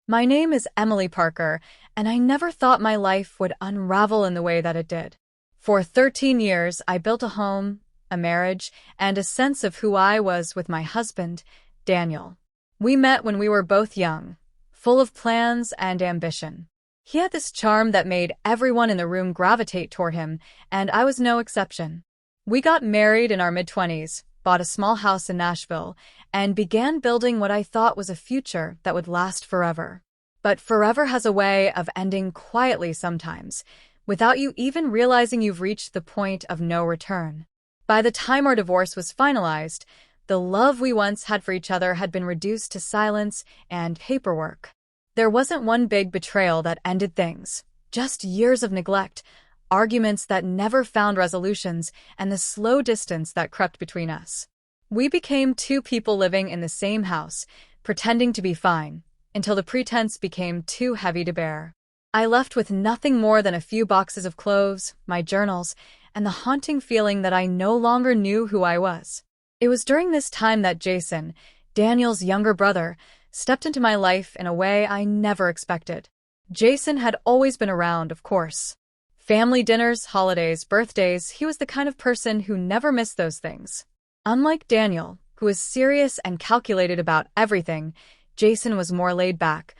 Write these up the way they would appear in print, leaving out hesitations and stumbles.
My name is Emily Parker, and I never thought my life would unravel in the way that it did. For 13 years, I built a home, a marriage, and a sense of who I was with my husband, Daniel. We met when we were both young, full of plans and ambition. He had this charm that made everyone in the room gravitate toward him, and I was no exception. We got married in our mid-20s, bought a small house in Nashville, and began building what I thought was a future that would last forever. But forever has a way of ending quietly sometimes, without you even realizing you've reached the point of no return. By the time our divorce was finalized, the love we once had for each other had been reduced to silence and paperwork. There wasn't one big betrayal that ended things, just years of neglect, arguments that never found resolutions, and the slow distance that crept between us. We became two people living in the same house, pretending to be fine, until the pretense became too heavy to bear. I left with nothing more than a few boxes of clothes, my journals, and the haunting feeling that I no longer knew who I was. It was during this time that Jason, Daniel's younger brother, stepped into my life in a way I never expected. Jason had always been around, of course. Family dinners, holidays, birthdays, he was the kind of person who never missed those things. Unlike Daniel, who was serious and calculated about everything, Jason was more laid back,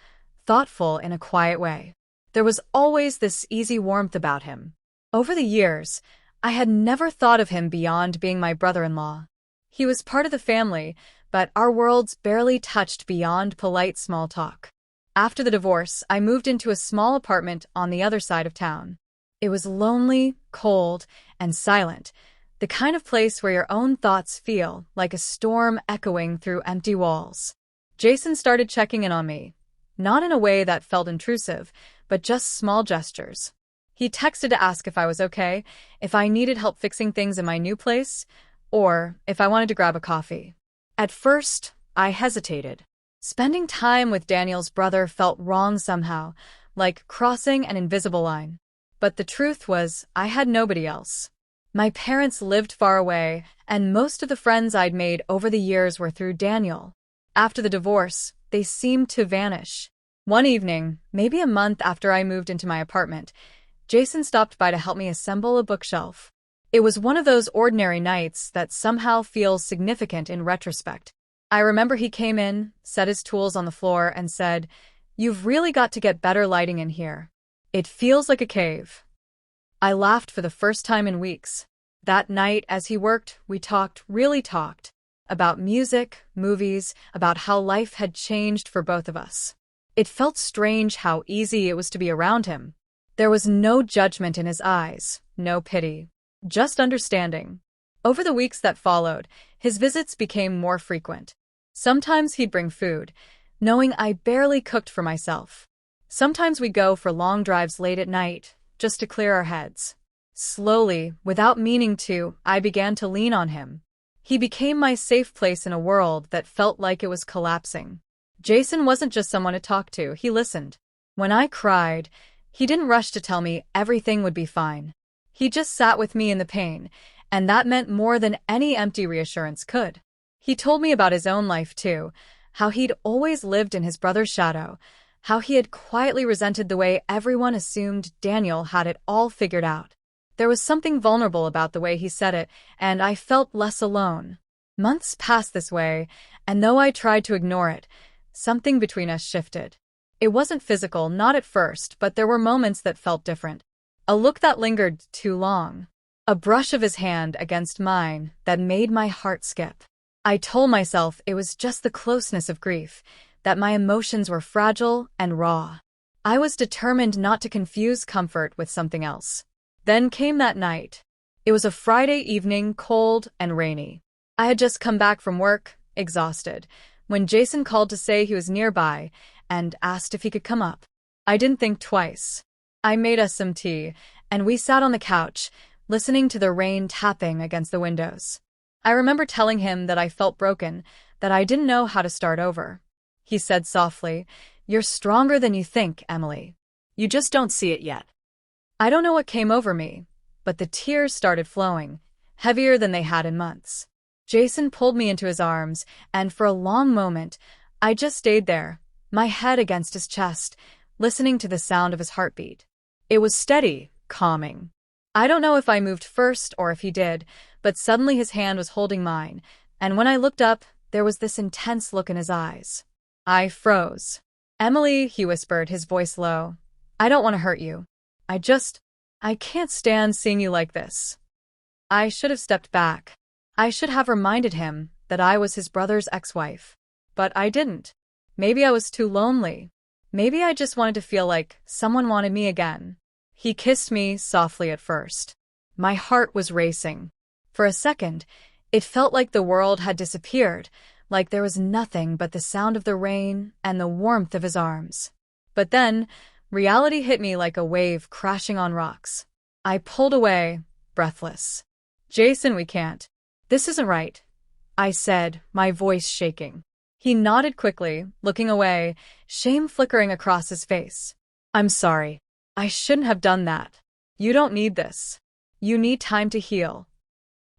thoughtful in a quiet way. There was always this easy warmth about him. Over the years, I had never thought of him beyond being my brother-in-law. He was part of the family, but our worlds barely touched beyond polite small talk. After the divorce, I moved into a small apartment on the other side of town. It was lonely, cold, and silent, the kind of place where your own thoughts feel like a storm echoing through empty walls. Jason started checking in on me, not in a way that felt intrusive, but just small gestures. He texted to ask if I was okay, if I needed help fixing things in my new place, or if I wanted to grab a coffee. At first, I hesitated. Spending time with Daniel's brother felt wrong somehow, like crossing an invisible line. But the truth was, I had nobody else. My parents lived far away, and most of the friends I'd made over the years were through Daniel. After the divorce, they seemed to vanish. One evening, maybe a month after I moved into my apartment, Jason stopped by to help me assemble a bookshelf. It was one of those ordinary nights that somehow feels significant in retrospect. I remember he came in, set his tools on the floor, and said, "You've really got to get better lighting in here. It feels like a cave." I laughed for the first time in weeks. That night, as he worked, we really talked, about music, movies, about how life had changed for both of us. It felt strange how easy it was to be around him. There was no judgment in his eyes, no pity. Just understanding. Over the weeks that followed, his visits became more frequent. Sometimes he'd bring food, knowing I barely cooked for myself. Sometimes we'd go for long drives late at night, just to clear our heads. Slowly, without meaning to, I began to lean on him. He became my safe place in a world that felt like it was collapsing. Jason wasn't just someone to talk to, he listened. When I cried, he didn't rush to tell me everything would be fine. He just sat with me in the pain, and that meant more than any empty reassurance could. He told me about his own life too, how he'd always lived in his brother's shadow, how he had quietly resented the way everyone assumed Daniel had it all figured out. There was something vulnerable about the way he said it, and I felt less alone. Months passed this way, and though I tried to ignore it, something between us shifted. It wasn't physical, not at first, but there were moments that felt different. A look that lingered too long. A brush of his hand against mine that made my heart skip. I told myself it was just the closeness of grief, that my emotions were fragile and raw. I was determined not to confuse comfort with something else. Then came that night. It was a Friday evening, cold and rainy. I had just come back from work, exhausted, when Jason called to say he was nearby and asked if he could come up. I didn't think twice. I made us some tea, and we sat on the couch, listening to the rain tapping against the windows. I remember telling him that I felt broken, that I didn't know how to start over. He said softly, "You're stronger than you think, Emily. You just don't see it yet." I don't know what came over me, but the tears started flowing, heavier than they had in months. Jason pulled me into his arms, and for a long moment, I just stayed there, my head against his chest, listening to the sound of his heartbeat. It was steady, calming. I don't know if I moved first or if he did, but suddenly his hand was holding mine, and when I looked up, there was this intense look in his eyes. I froze. "Emily," he whispered, his voice low. "I don't want to hurt you. I can't stand seeing you like this." I should have stepped back. I should have reminded him that I was his brother's ex-wife. But I didn't. Maybe I was too lonely. Maybe I just wanted to feel like someone wanted me again. He kissed me softly at first. My heart was racing. For a second, it felt like the world had disappeared, like there was nothing but the sound of the rain and the warmth of his arms. But then, reality hit me like a wave crashing on rocks. I pulled away, breathless. "Jason, we can't. This isn't right," I said, my voice shaking. He nodded quickly, looking away, shame flickering across his face. "I'm sorry. I shouldn't have done that. You don't need this. You need time to heal."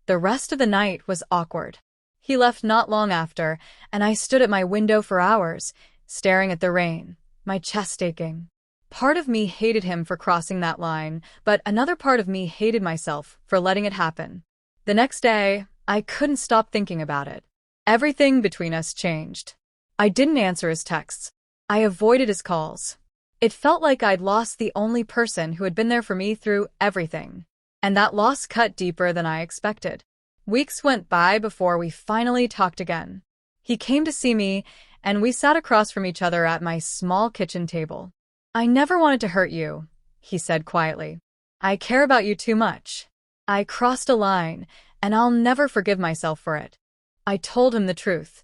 The rest of the night was awkward. He left not long after, and I stood at my window for hours, staring at the rain, my chest aching. Part of me hated him for crossing that line, but another part of me hated myself for letting it happen. The next day, I couldn't stop thinking about it. Everything between us changed. I didn't answer his texts. I avoided his calls. It felt like I'd lost the only person who had been there for me through everything. And that loss cut deeper than I expected. Weeks went by before we finally talked again. He came to see me, and we sat across from each other at my small kitchen table. "I never wanted to hurt you," he said quietly. "I care about you too much. I crossed a line, and I'll never forgive myself for it." I told him the truth,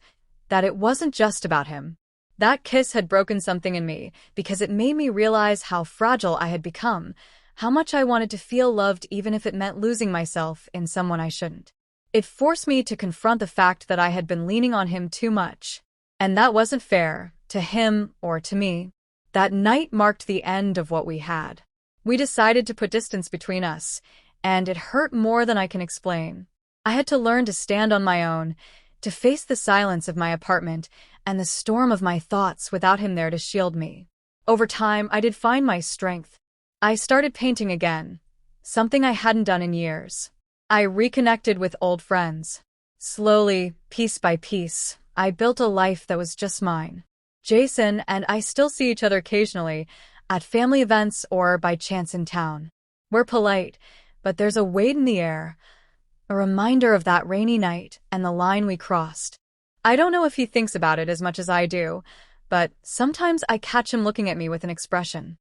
that it wasn't just about him. That kiss had broken something in me because it made me realize how fragile I had become, how much I wanted to feel loved even if it meant losing myself in someone I shouldn't. It forced me to confront the fact that I had been leaning on him too much, and that wasn't fair, to him or to me. That night marked the end of what we had. We decided to put distance between us, and it hurt more than I can explain. I had to learn to stand on my own, to face the silence of my apartment and the storm of my thoughts without him there to shield me. Over time, I did find my strength. I started painting again, something I hadn't done in years. I reconnected with old friends. Slowly, piece by piece, I built a life that was just mine. Jason and I still see each other occasionally, at family events or by chance in town. We're polite, but there's a weight in the air, a reminder of that rainy night and the line we crossed. I don't know if he thinks about it as much as I do, but sometimes I catch him looking at me with an expression.